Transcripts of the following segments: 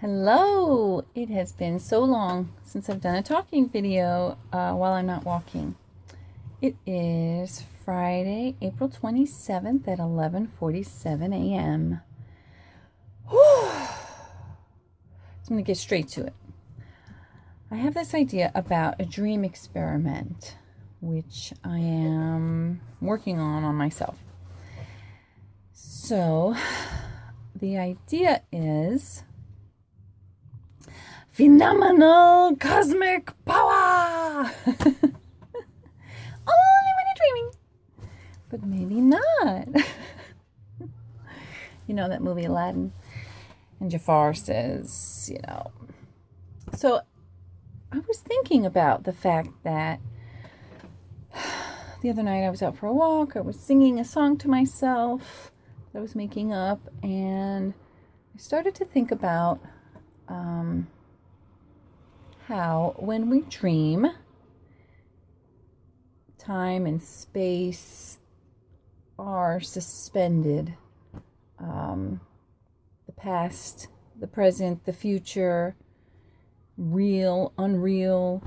Hello! It has been so long since I've done a talking video while I'm not walking. It is Friday, April 27th at 11:47 a.m. So I'm going to get straight to it. I have this idea about a dream experiment, which I am working on myself. So the idea is phenomenal cosmic power. Only when you're dreaming, but maybe not. You know that movie Aladdin, and Jafar says, So I was thinking about the fact that the other night I was out for a walk. I was singing a song to myself that I was making up, and I started to think about how when we dream, time and space are suspended. The past, the present, the future, real, unreal.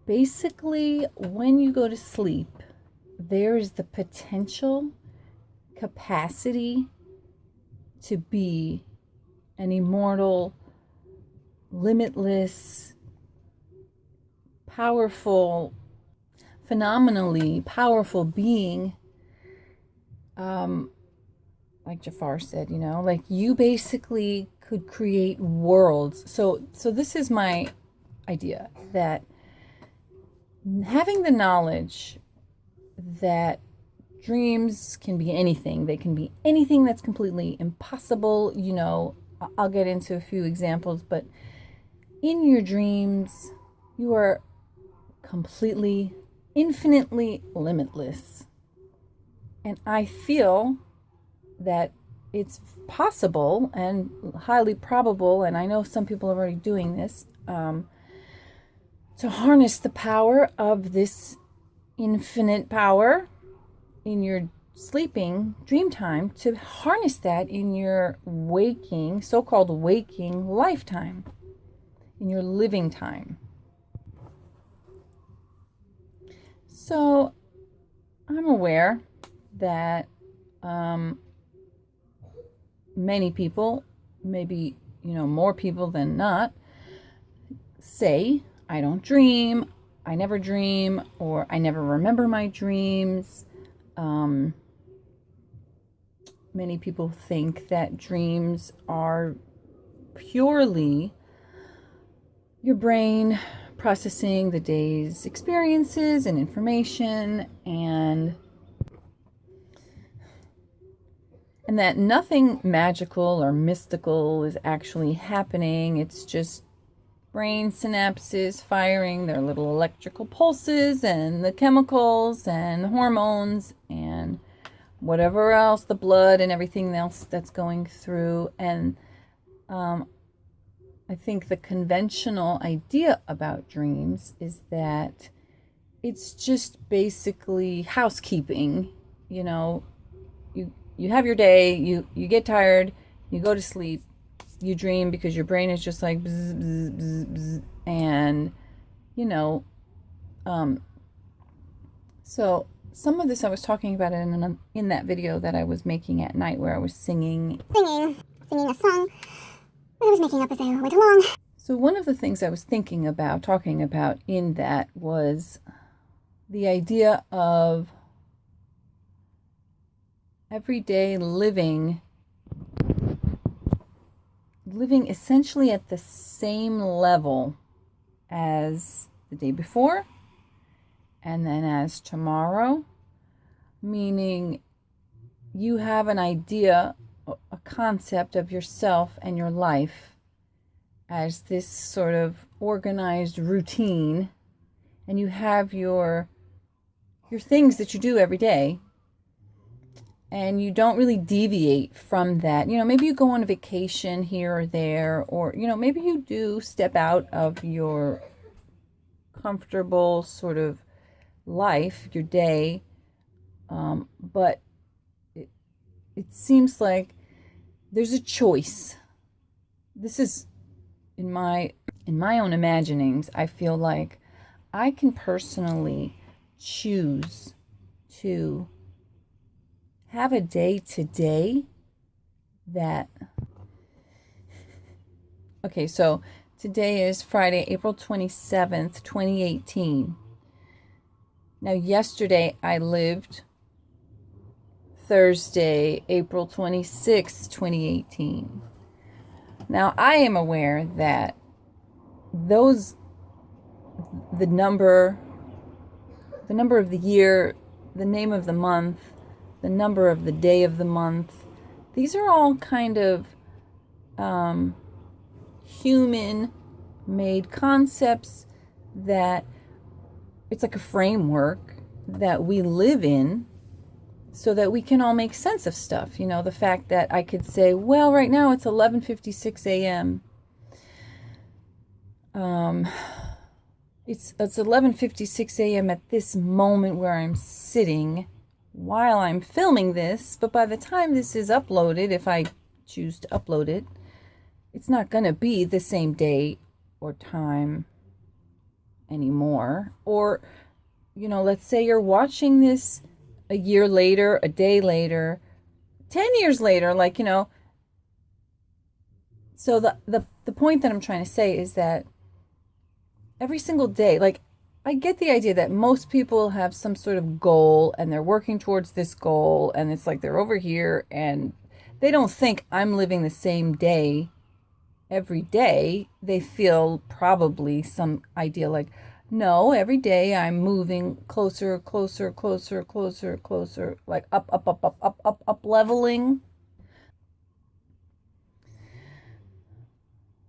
Basically, when you go to sleep, there is the potential capacity to be an immortal, limitless, powerful, phenomenally powerful being, like Jafar said, like you basically could create worlds. So this is my idea, that having the knowledge that dreams can be anything. They can be anything that's completely impossible. I'll get into a few examples, but in your dreams, you are completely, infinitely limitless. And I feel that it's possible and highly probable, and I know some people are already doing this, to harness the power of this infinite power in your sleeping dream time, to harness that in your waking, so-called waking lifetime, in your living time. So I'm aware that many people, maybe more people than not, say, I don't dream, I never dream, or I never remember my dreams. Many people think that dreams are purely your brain processing the day's experiences and information, and that nothing magical or mystical is actually happening. It's just brain synapses firing their little electrical pulses, and the chemicals and the hormones and whatever else, the blood and everything else that's going through. And I think the conventional idea about dreams is that it's just basically housekeeping. You have your day, you get tired, you go to sleep, you dream because your brain is just like bzz, bzz, bzz, bzz, and so some of this I was talking about in that video that I was making at night, where I was singing a song that I was making up as I went along. So one of the things I was thinking about, talking about in that, was the idea of everyday living essentially at the same level as the day before, and then as tomorrow, meaning you have an idea, a concept of yourself and your life as this sort of organized routine, and you have your things that you do every day, and you don't really deviate from that. Maybe you go on a vacation here or there, or maybe you do step out of your comfortable sort of life, your day, but it seems like there's a choice. This is in my own imaginings, I feel like I can personally choose to have a day today that, okay, so today is Friday, April 27th, 2018. Now, yesterday I lived Thursday, April 26th, 2018. Now, I am aware that the number of the year, the name of the month, the number of the day of the month, these are all kind of human-made concepts that it's like a framework that we live in so that we can all make sense of stuff. You know, the fact that I could say, well, right now it's 11:56 a.m. It's 11:56 a.m. at this moment where I'm sitting while I'm filming this, but by the time this is uploaded, if I choose to upload it, it's not going to be the same day or time anymore. Or, you know, let's say you're watching this a year later, a day later, 10 years later, like, you know. So the point that I'm trying to say is that every single day, like, I get the idea that most people have some sort of goal and they're working towards this goal, and it's like they're over here and they don't think I'm living the same day every day. They feel probably some idea like, no, every day I'm moving closer, closer, closer, closer, closer, like up, leveling.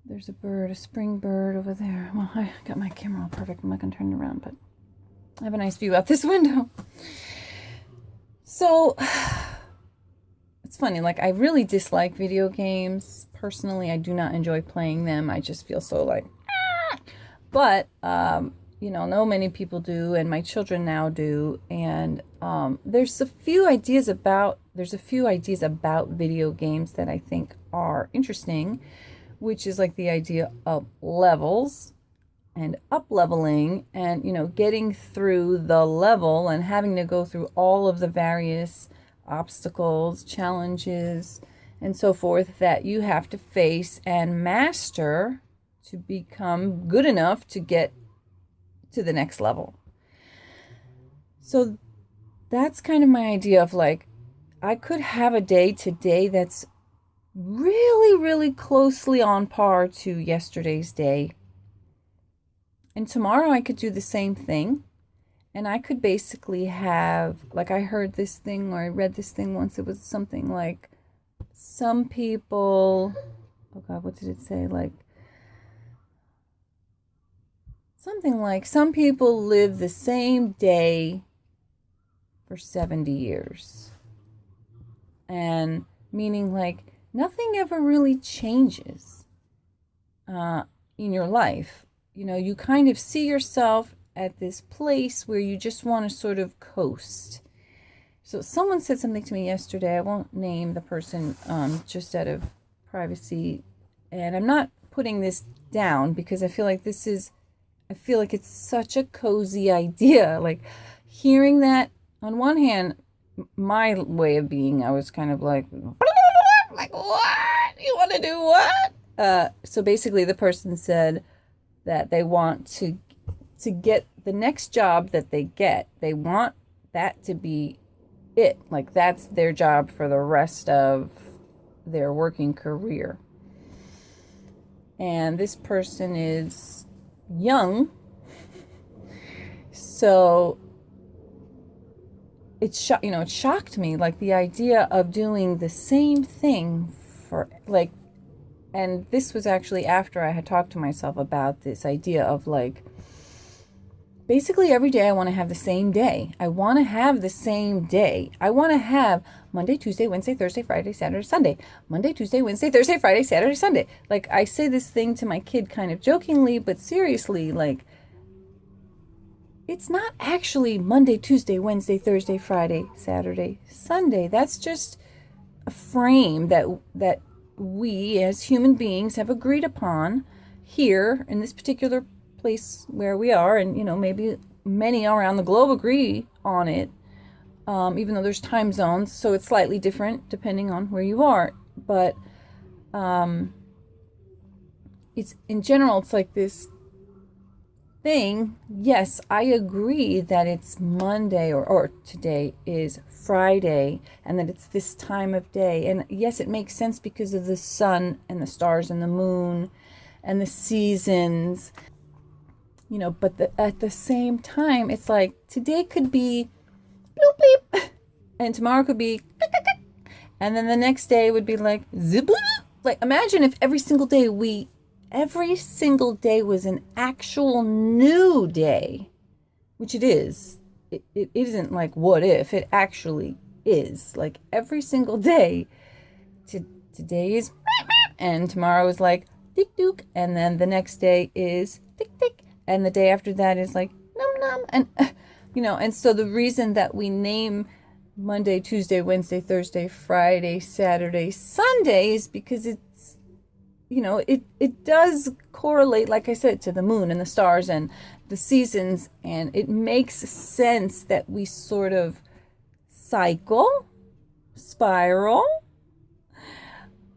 There's a bird, a spring bird over there. Well, I got my camera all perfect. I'm not going to turn it around, but I have a nice view out this window. So, it's funny. Like, I really dislike video games. Personally, I do not enjoy playing them. I just feel so like, ah! But, you know, many people do, and my children now do. And there's a few ideas about video games that I think are interesting, which is like the idea of levels and up leveling, and, you know, getting through the level and having to go through all of the various obstacles, challenges, and so forth that you have to face and master to become good enough to get to the next level. So that's kind of my idea of like, I could have a day today that's really, really closely on par to yesterday's day. And tomorrow I could do the same thing. And I could basically have, like, I heard this thing, or I read this thing once. It was something like, some people, oh God, what did it say? Like, something like, some people live the same day for 70 years. And meaning like, nothing ever really changes in your life. You know, you kind of see yourself at this place where you just want to sort of coast. So someone said something to me yesterday. I won't name the person just out of privacy. And I'm not putting this down because I feel like it's such a cozy idea. Like, hearing that, on one hand, my way of being, I was kind of like what? You want to do what? So basically the person said that they want to get the next job that they get. They want that to be it. Like, that's their job for the rest of their working career. And this person is young. So it shocked me, like, the idea of doing the same thing for, like, and this was actually after I had talked to myself about this idea of, like, basically every day I want to have the same day. I want to have the same day. I want to have Monday, Tuesday, Wednesday, Thursday, Friday, Saturday, Sunday. Monday, Tuesday, Wednesday, Thursday, Friday, Saturday, Sunday. Like, I say this thing to my kid kind of jokingly, but seriously, like, it's not actually Monday, Tuesday, Wednesday, Thursday, Friday, Saturday, Sunday. That's just a frame that we as human beings have agreed upon here in this particular place where we are, and maybe many around the globe agree on it, even though there's time zones, so it's slightly different depending on where you are. But it's in general, it's like this thing. Yes, I agree that it's Monday, or today is Friday, and that it's this time of day. And yes, it makes sense because of the sun and the stars and the moon and the seasons, but at the same time, it's like today could be bloop bleep, and tomorrow could be click, click, click, and then the next day would be like zip bloop. Like, imagine if every single day was an actual new day, which it is. It isn't like what if, it actually is. Like every single day, today is and tomorrow is like tick took, and then the next day is tick tick, and the day after that is like num num, and and so the reason that we name Monday, Tuesday, Wednesday, Thursday, Friday, Saturday, Sunday is because it's it does correlate, like I said, to the moon and the stars and the seasons, and it makes sense that we sort of spiral,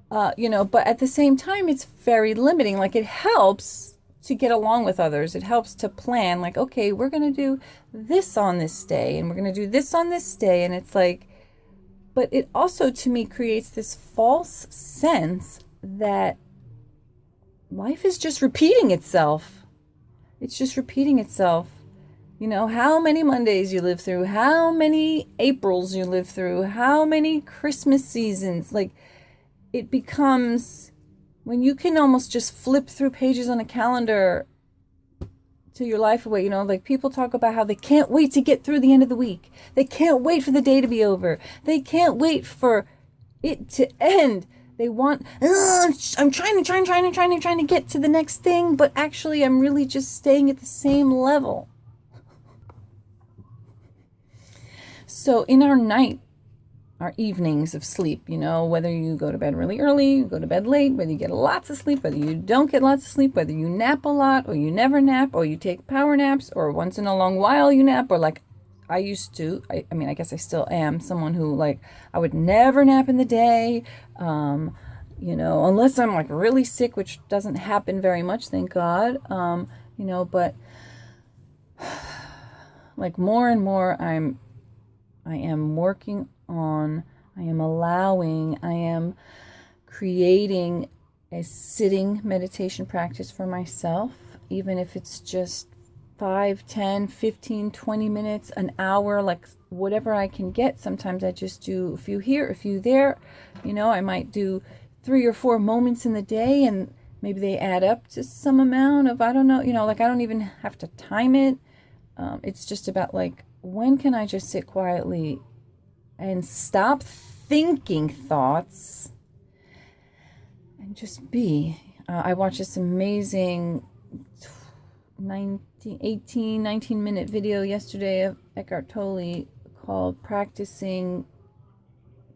but at the same time, it's very limiting. Like, it helps to get along with others. It helps to plan, like, okay, we're going to do this on this day, and we're going to do this on this day. And it's like, but it also, to me, creates this false sense that life is just repeating itself. It's just repeating itself. How many Mondays you live through, how many Aprils you live through, how many Christmas seasons. Like, it becomes, when you can almost just flip through pages on a calendar to your life away, like people talk about how they can't wait to get through the end of the week. They can't wait for the day to be over. They can't wait for it to end. They want, I'm trying to get to the next thing, but actually I'm really just staying at the same level. So in our evenings of sleep, whether you go to bed really early, you go to bed late, whether you get lots of sleep, whether you don't get lots of sleep, whether you nap a lot or you never nap, or you take power naps, or once in a long while you nap, or like I used to, I guess I still am someone who, like, I would never nap in the day, unless I'm like really sick, which doesn't happen very much, thank God, but like more and more I am working on, I am creating a sitting meditation practice for myself, even if it's just 5, 10, 15, 20 minutes, an hour, like whatever I can get. Sometimes I just do a few here, a few there. I might do 3 or 4 moments in the day, and maybe they add up to some amount of, I don't know, like I don't even have to time it. It's just about like, when can I just sit quietly and stop thinking thoughts and just be. I watched this amazing 19-minute video yesterday of Eckhart Tolle called Practicing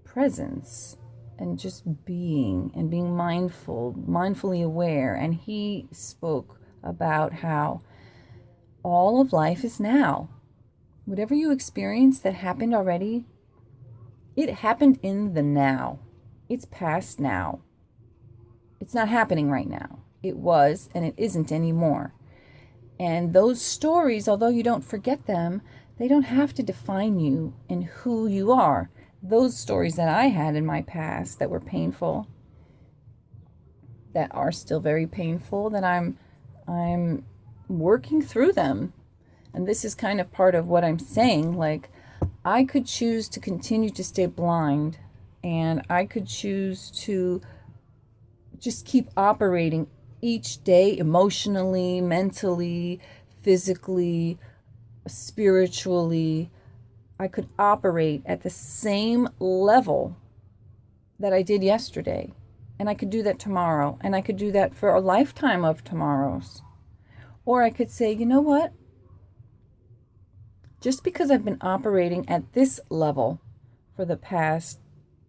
Presence, and just being and being mindfully aware. And he spoke about how all of life is now. Whatever you experience that happened already, it happened in the now. It's past now. It's not happening right now. It was, and it isn't anymore. And those stories, although you don't forget them, they don't have to define you and who you are. Those stories that I had in my past that were painful, that are still very painful, that I'm working through them. And this is kind of part of what I'm saying. Like, I could choose to continue to stay blind, and I could choose to just keep operating each day emotionally, mentally, physically, spiritually. I could operate at the same level that I did yesterday, and I could do that tomorrow, and I could do that for a lifetime of tomorrows. Or I could say, you know what? Just because I've been operating at this level for the past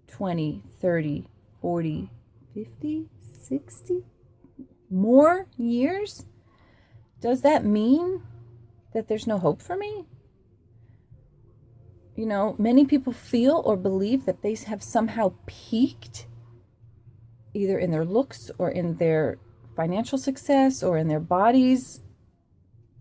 20, 30, 40, 50, 60, more years? Does that mean that there's no hope for me? You know, many people feel or believe that they have somehow peaked either in their looks or in their financial success or in their bodies'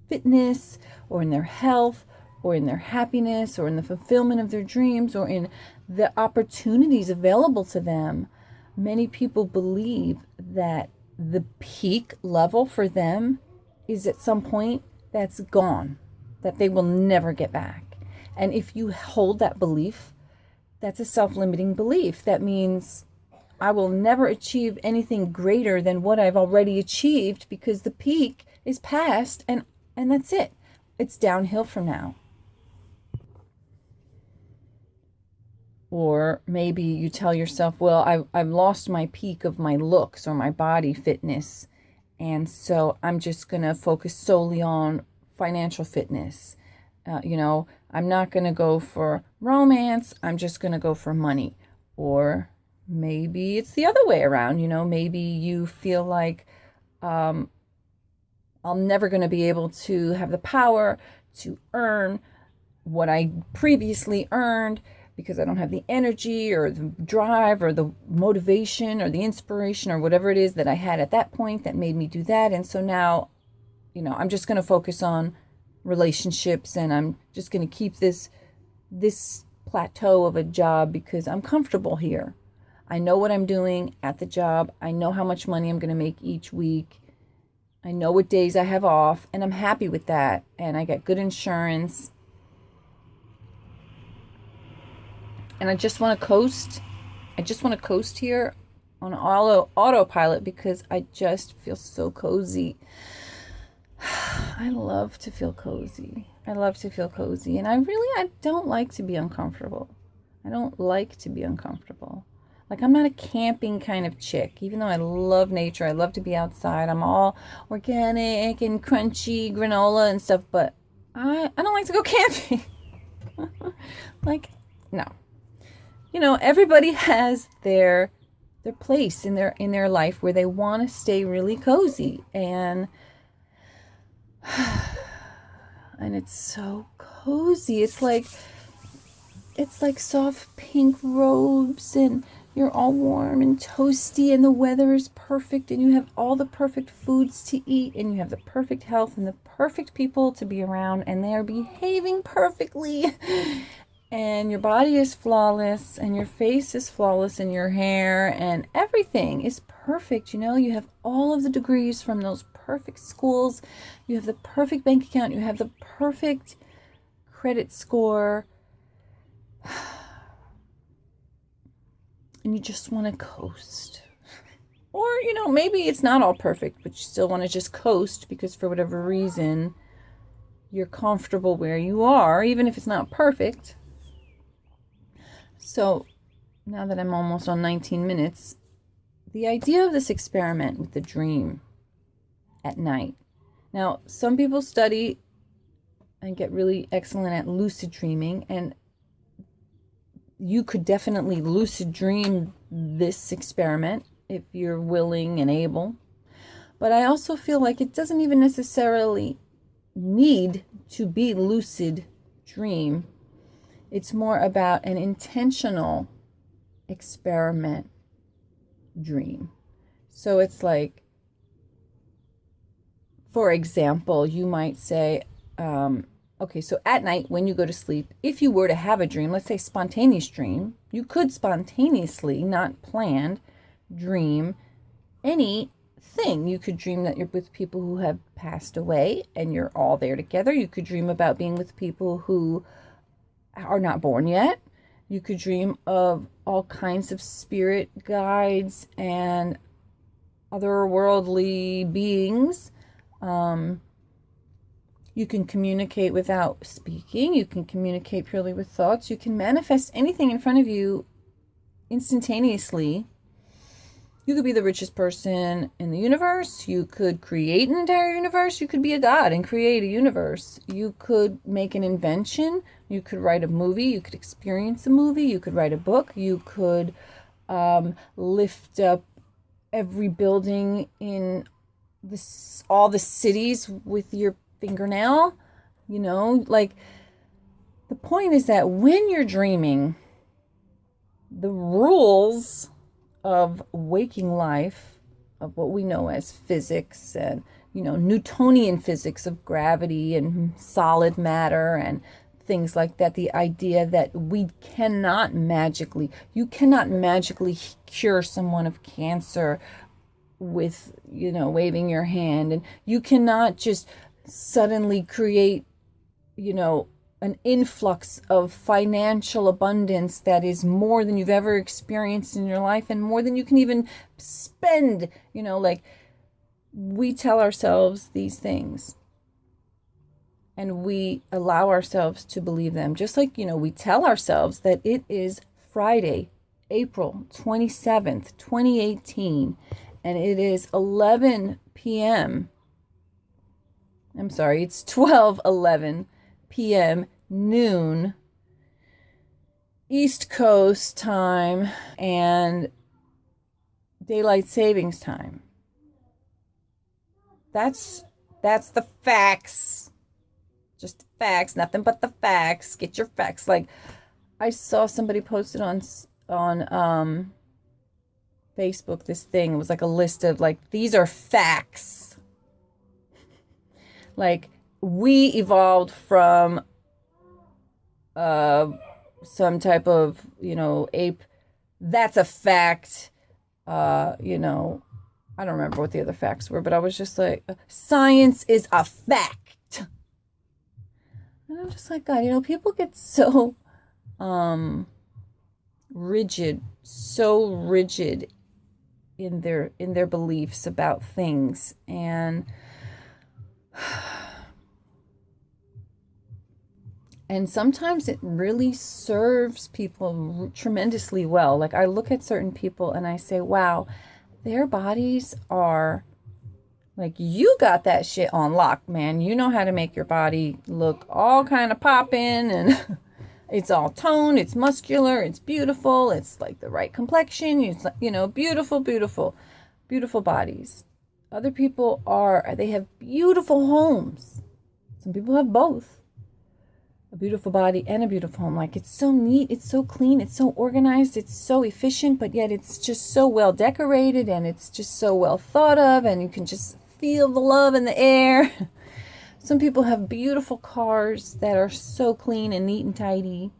fitness or in their health or in their happiness or in the fulfillment of their dreams or in the opportunities available to them. Many people believe that the peak level for them is at some point that's gone, that they will never get back. And if you hold that belief, that's a self-limiting belief. That means I will never achieve anything greater than what I've already achieved because the peak is past and that's it. It's downhill from now. Or maybe you tell yourself, well, I've lost my peak of my looks or my body fitness, and so I'm just going to focus solely on financial fitness. I'm not going to go for romance. I'm just going to go for money. Or maybe it's the other way around. Maybe you feel like I'm never going to be able to have the power to earn what I previously earned because I don't have the energy or the drive or the motivation or the inspiration or whatever it is that I had at that point that made me do that. And so now, I'm just going to focus on relationships and I'm just going to keep this plateau of a job because I'm comfortable here. I know what I'm doing at the job. I know how much money I'm going to make each week. I know what days I have off and I'm happy with that. And I get good insurance. And I just want to coast. I just want to coast here on autopilot because I just feel so cozy. I love to feel cozy. And I don't like to be uncomfortable. I don't like to be uncomfortable. Like, I'm not a camping kind of chick, even though I love nature. I love to be outside. I'm all organic and crunchy granola and stuff, but I don't like to go camping. Like, no. Everybody has their place in their life where they want to stay really cozy, and it's so cozy. It's like soft pink robes and you're all warm and toasty and the weather is perfect and you have all the perfect foods to eat and you have the perfect health and the perfect people to be around and they are behaving perfectly. And your body is flawless and your face is flawless and your hair and everything is perfect. You have all of the degrees from those perfect schools. You have the perfect bank account. You have the perfect credit score. And you just want to coast. Or, maybe it's not all perfect, but you still want to just coast because for whatever reason, you're comfortable where you are, even if it's not perfect. So now that I'm almost on 19 minutes, the idea of this experiment with the dream at night. Now, some people study and get really excellent at lucid dreaming, and you could definitely lucid dream this experiment if you're willing and able. But I also feel like it doesn't even necessarily need to be lucid dream. It's more about an intentional experiment dream. So it's like, for example, you might say, okay, so at night when you go to sleep, if you were to have a dream, let's say spontaneous dream, you could spontaneously, not planned, dream anything. You could dream that you're with people who have passed away and you're all there together. You could dream about being with people who are not born yet. You could dream of all kinds of spirit guides and otherworldly beings. You can communicate without speaking. You can communicate purely with thoughts. You can manifest anything in front of you instantaneously. You could be the richest person in the universe. You could create an entire universe. You could be a god and create a universe. You could make an invention. You could write a movie. You could experience a movie. You could write a book. You could lift up every building in this all the cities with your fingernail, like the point is that when you're dreaming, the rules of waking life, of what we know as physics and, Newtonian physics of gravity and solid matter and things like that, the idea that you cannot magically cure someone of cancer with, waving your hand, and you cannot just suddenly create, an influx of financial abundance that is more than you've ever experienced in your life and more than you can even spend, like we tell ourselves these things and we allow ourselves to believe them. Just like, we tell ourselves that it is Friday, April 27th, 2018, and it is 11 p.m. I'm sorry, it's 12:11 p.m. noon East Coast time and daylight savings time. That's the facts. Just the facts, nothing but the facts. Get your facts. Like I saw somebody posted on Facebook this thing. It was like a list of like, these are facts. Like we evolved from some type of, ape. That's a fact. I don't remember what the other facts were, but I was just like, science is a fact. And I'm just like, God, people get so rigid in their beliefs about things. And sometimes it really serves people tremendously well. Like I look at certain people and I say, wow, their bodies are like, you got that shit on lock, man. You know how to make your body look all kind of popping, and it's all toned, it's muscular, it's beautiful, it's like the right complexion, it's, beautiful, beautiful, beautiful bodies. Other people they have beautiful homes. Some people have both. A beautiful body and a beautiful home. Like it's so neat, it's so clean, it's so organized, it's so efficient, but yet it's just so well decorated and it's just so well thought of, and you can just feel the love in the air. Some people have beautiful cars that are so clean and neat and tidy.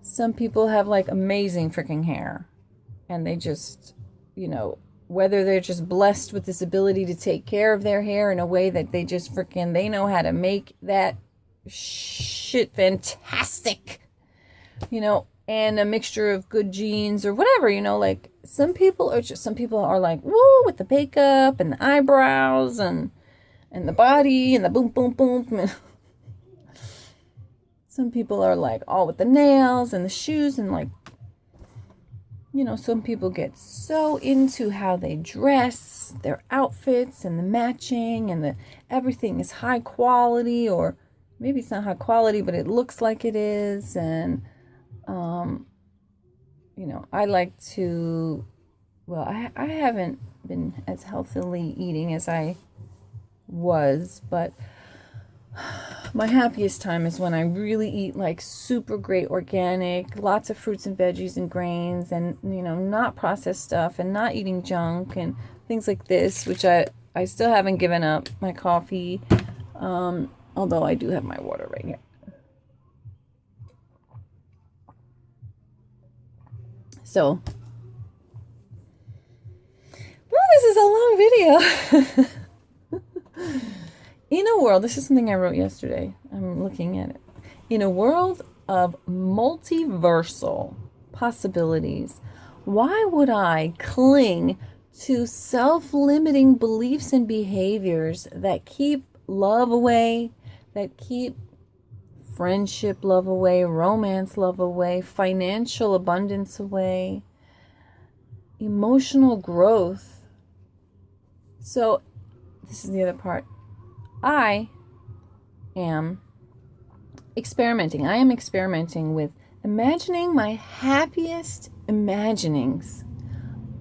Some people have like amazing freaking hair, and they just, whether they're just blessed with this ability to take care of their hair in a way that they just they know how to make that shit fantastic, and a mixture of good genes or whatever, like some people are like, woo, with the makeup and the eyebrows and the body and the boom, boom, boom. Some people are like all with the nails and the shoes and like, some people get so into how they dress, their outfits and the matching and everything is high quality, or maybe it's not high quality, but it looks like it is. And, I like to, I haven't been as healthily eating as I was, but my happiest time is when I really eat like super great organic, lots of fruits and veggies and grains, and, not processed stuff, and not eating junk and things like this, which I still haven't given up my coffee. Although I do have my water right here. So, this is a long video. In a world, this is something I wrote yesterday. I'm looking at it. In a world of multiversal possibilities, why would I cling to self-limiting beliefs and behaviors that keep love away, that keep friendship love away, romance love away, financial abundance away, emotional growth? So this is the other part. I am experimenting. I am experimenting with imagining my happiest imaginings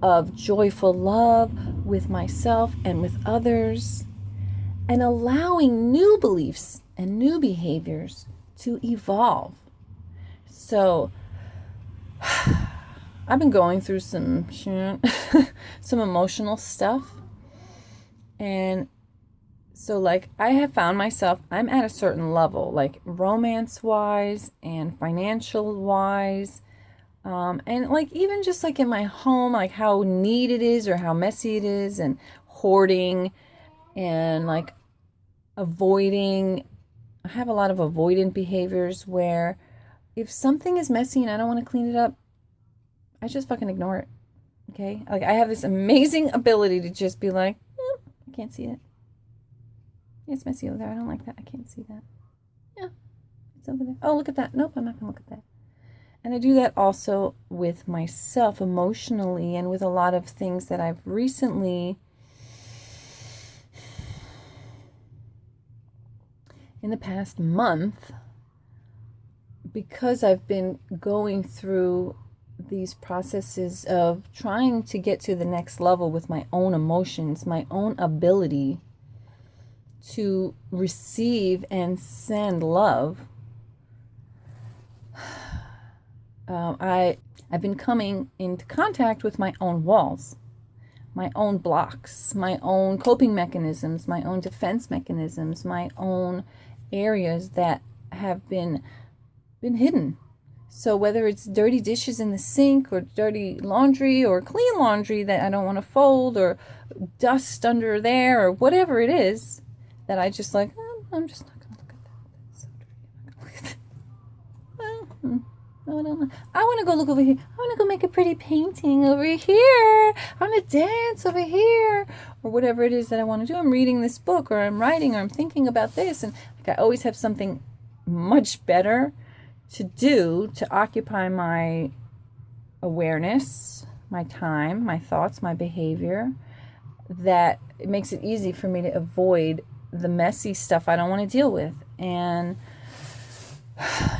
of joyful love with myself and with others, and allowing new beliefs and new behaviors to evolve. So I've been going through some some emotional stuff. And so like I have found myself, I'm at a certain level, like romance wise and financial wise. And like even just like in my home, like how neat it is or how messy it is, and hoarding and like avoiding. I have a lot of avoidant behaviors where if something is messy and I don't want to clean it up, I just fucking ignore it. Okay? Like I have this amazing ability to just be like, I can't see it. It's messy over there. I don't like that. I can't see that. Yeah, it's over there. Oh, look at that. Nope, I'm not going to look at that. And I do that also with myself emotionally and with a lot of things that I've recently, in the past month, because I've been going through these processes of trying to get to the next level with my own emotions, my own ability to receive and send love. I've been coming into contact with my own walls, my own blocks, my own coping mechanisms, my own defense mechanisms, my own areas that have been hidden. So whether it's dirty dishes in the sink or dirty laundry or clean laundry that I don't want to fold or dust under there or whatever it is that I just like, I'm just not going to look at that. That's so dirty. I'm not going to look at that. No, I don't know. I want to go look over here. I want to go make a pretty painting over here. I want to dance over here or whatever it is that I want to do. I'm reading this book or I'm writing or I'm thinking about this. And like I always have something much better to do to occupy my awareness, my time, my thoughts, my behavior, that it makes it easy for me to avoid the messy stuff I don't want to deal with. And,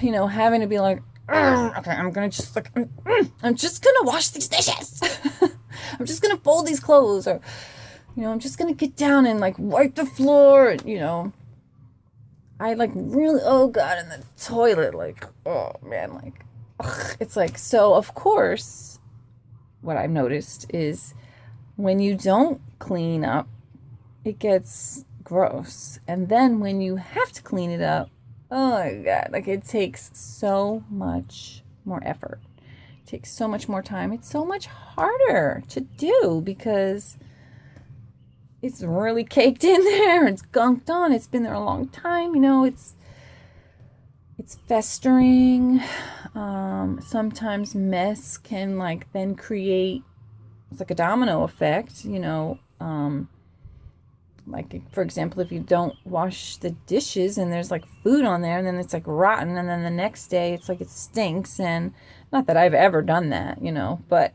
you know, having to be like, okay, I'm just gonna wash these dishes. I'm just gonna fold these clothes, or, you know, I'm just gonna get down and like wipe the floor, you know. I like really, oh God, in the toilet, like, oh man, like, ugh. It's like, so of course, what I've noticed is when you don't clean up, it gets gross. And then when you have to clean it up, oh my God, like it takes so much more effort. It takes so much more time. It's so much harder to do because it's really caked in there. It's gunked on. It's been there a long time. You know, it's festering. Sometimes mess can like then create, it's like a domino effect, you know. Like, for example, if you don't wash the dishes and there's like food on there and then it's like rotten and then the next day it's like it stinks. And not that I've ever done that, you know, but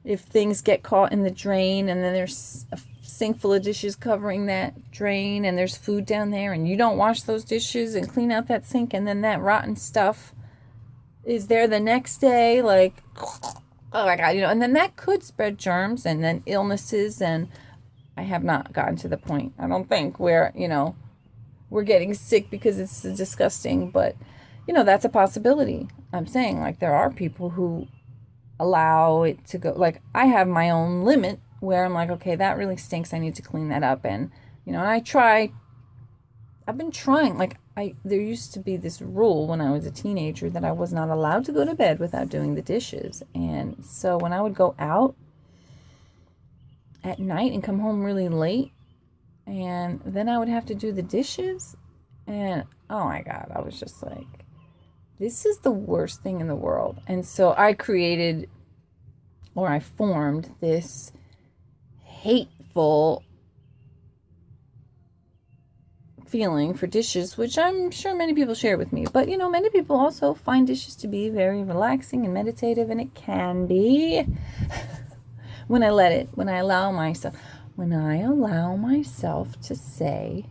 if things get caught in the drain and then there's a sink full of dishes covering that drain and there's food down there and you don't wash those dishes and clean out that sink and then that rotten stuff is there the next day, like, oh my God, you know, and then that could spread germs and then illnesses. And I have not gotten to the point, I don't think, where, you know, we're getting sick because it's disgusting. But, you know, that's a possibility. I'm saying, like, there are people who allow it to go. Like, I have my own limit where I'm like, okay, that really stinks. I need to clean that up. And, you know, and I've been trying, like, there used to be this rule when I was a teenager that I was not allowed to go to bed without doing the dishes. And so when I would go out at night and come home really late, and then I would have to do the dishes, and oh my God, I was just like, this is the worst thing in the world. And so I formed this hateful feeling for dishes, which I'm sure many people share with me. But, you know, many people also find dishes to be very relaxing and meditative, and it can be when I allow myself to say,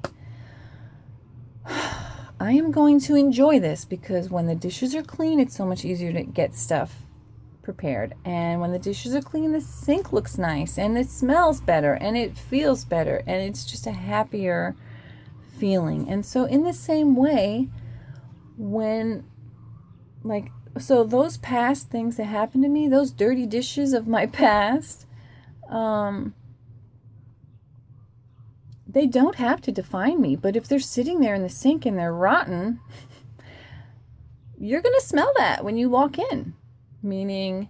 I am going to enjoy this, because when the dishes are clean, it's so much easier to get stuff prepared. And when the dishes are clean, the sink looks nice and it smells better and it feels better and it's just a happier feeling. And so in the same way, when so those past things that happened to me, those dirty dishes of my past, they don't have to define me. But if they're sitting there in the sink and they're rotten, you're going to smell that when you walk in. Meaning,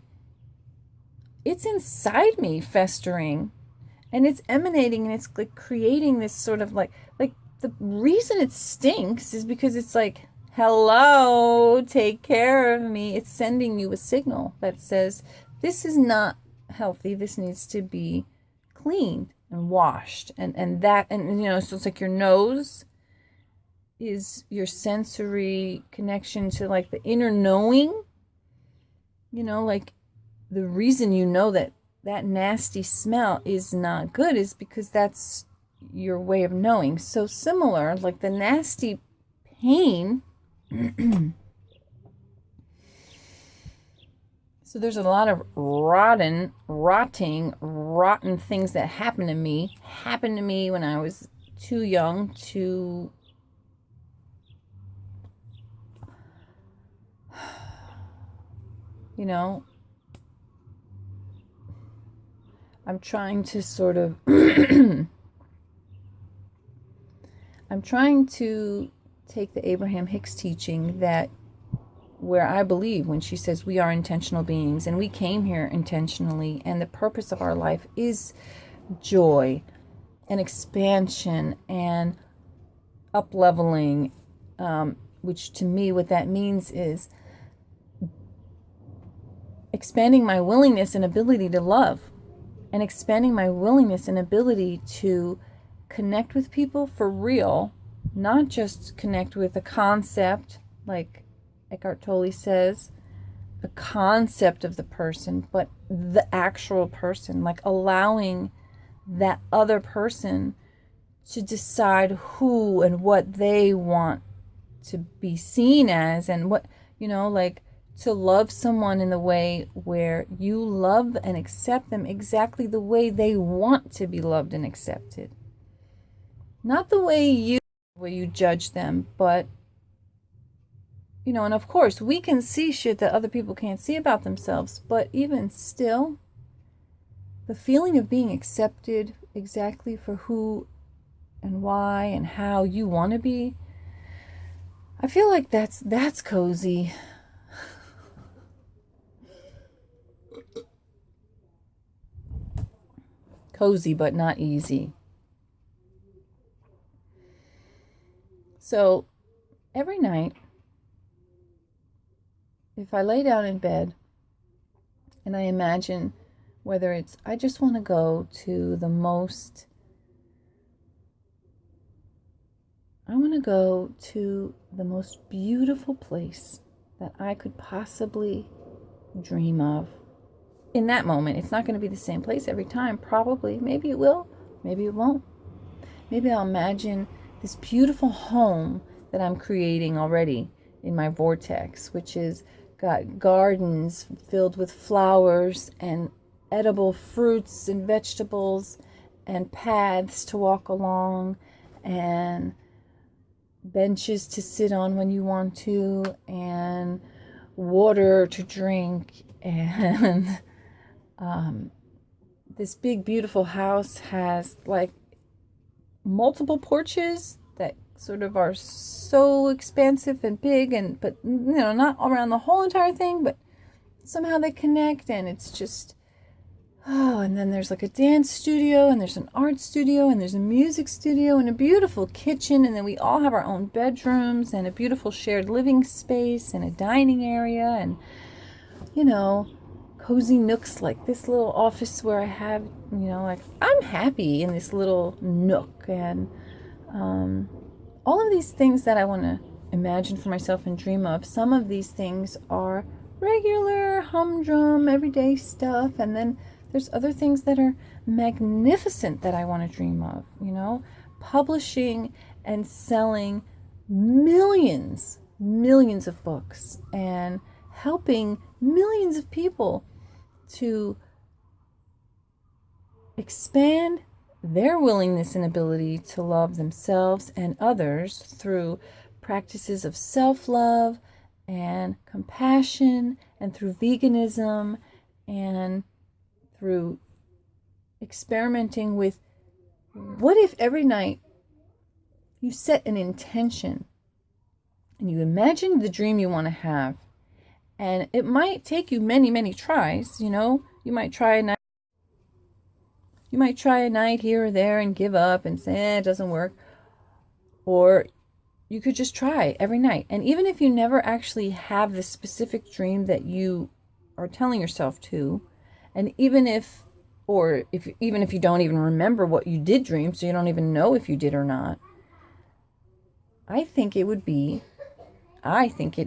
it's inside me festering and it's emanating and it's like creating this sort of like the reason it stinks is because it's like, hello, take care of me. It's sending you a signal that says, this is not healthy. This needs to be cleaned and washed. And so it's like your nose is your sensory connection to like the inner knowing. Like the reason that nasty smell is not good is because that's your way of knowing. So similar, like the nasty pain. So there's a lot of rotten things that happened to me when I was too young to I'm trying to sort of I'm trying to take the Abraham Hicks teaching that where I believe when she says we are intentional beings and we came here intentionally and the purpose of our life is joy and expansion and up-leveling, which to me what that means is expanding my willingness and ability to love and expanding my willingness and ability to connect with people for real, not just connect with a concept, like Eckhart Tolle says, the concept of the person, but the actual person, like allowing that other person to decide who and what they want to be seen as and what, like to love someone in the way where you love and accept them exactly the way they want to be loved and accepted. Not the way you judge them, but, and of course, we can see shit that other people can't see about themselves, but even still, the feeling of being accepted exactly for who and why and how you want to be, I feel like that's cozy. Cozy, but not easy. So every night, if I lay down in bed and I imagine whether it's, I just want to go to the most beautiful place that I could possibly dream of. In that moment, it's not going to be the same place every time, probably. Maybe it will, maybe it won't. Maybe I'll imagine this beautiful home that I'm creating already in my vortex, which is got gardens filled with flowers and edible fruits and vegetables and paths to walk along and benches to sit on when you want to and water to drink and this big beautiful house has like multiple porches that sort of are so expansive and big but not around the whole entire thing, but somehow they connect and it's just and then there's like a dance studio and there's an art studio and there's a music studio and a beautiful kitchen, and then we all have our own bedrooms and a beautiful shared living space and a dining area and cozy nooks like this little office where I have, like I'm happy in this little nook and all of these things that I want to imagine for myself and dream of. Some of these things are regular, humdrum, everyday stuff, and then there's other things that are magnificent that I want to dream of, publishing and selling millions of books and helping millions of people to expand their willingness and ability to love themselves and others through practices of self-love and compassion, and through veganism, and through experimenting with, what if every night you set an intention and you imagine the dream you want to have? And it might take you many, many tries. You might try a night here or there and give up and say, it doesn't work. Or you could just try every night. And even if you never actually have the specific dream that you are telling yourself to, and even if you don't even remember what you did dream, so you don't even know if you did or not, I think it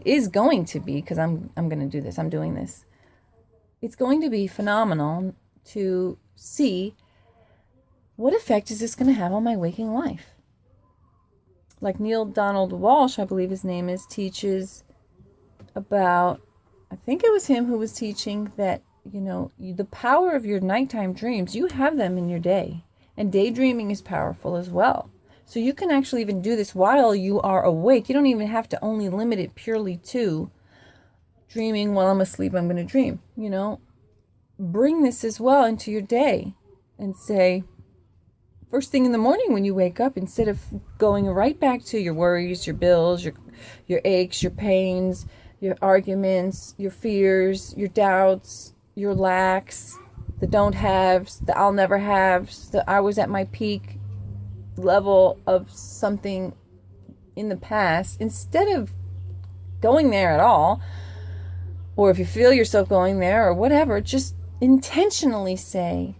is going to be, because I'm going to do this, I'm doing this. It's going to be phenomenal to see what effect is this going to have on my waking life. Like Neil Donald Walsh, I believe his name is, teaches about, I think it was him who was teaching that, the power of your nighttime dreams, you have them in your day. And daydreaming is powerful as well. So you can actually even do this while you are awake. You don't even have to only limit it purely to dreaming while I'm asleep, I'm going to dream. Bring this as well into your day and say, first thing in the morning when you wake up, instead of going right back to your worries, your bills, your aches, your pains, your arguments, your fears, your doubts, your lacks, the don't haves, the I'll never haves, the I was at my peak level of something in the past, instead of going there at all, or if you feel yourself going there or whatever, just intentionally say,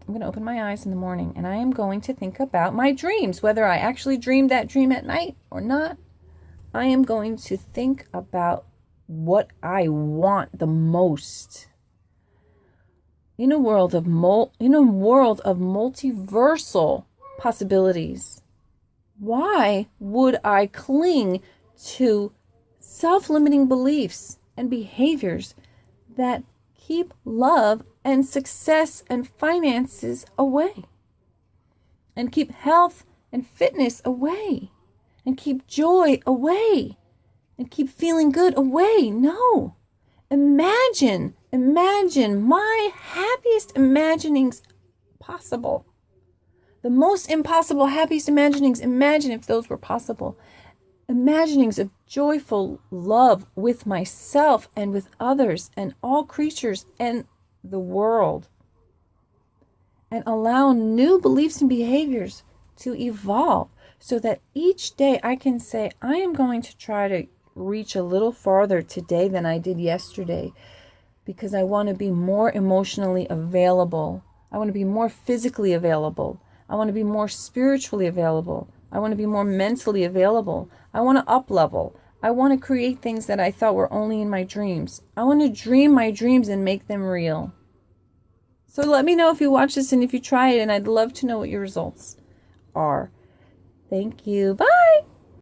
I'm going to open my eyes in the morning and I am going to think about my dreams, whether I actually dreamed that dream at night or not. I am going to think about what I want the most. In a world of multiversal possibilities, why would I cling to self-limiting beliefs and behaviors that keep love and success and finances away, and keep health and fitness away, and keep joy away, and keep feeling good away? No. Imagine my happiest imaginings possible. The most impossible happiest imaginings, imagine if those were possible. Imaginings of joyful love with myself and with others and all creatures and the world. And allow new beliefs and behaviors to evolve so that each day I can say, I am going to try to reach a little farther today than I did yesterday, because I want to be more emotionally available. I want to be more physically available. I want to be more spiritually available. I want to be more mentally available. I want to up level. I want to create things that I thought were only in my dreams. I want to dream my dreams and make them real. So let me know if you watch this and if you try it, and I'd love to know what your results are. Thank you. Bye.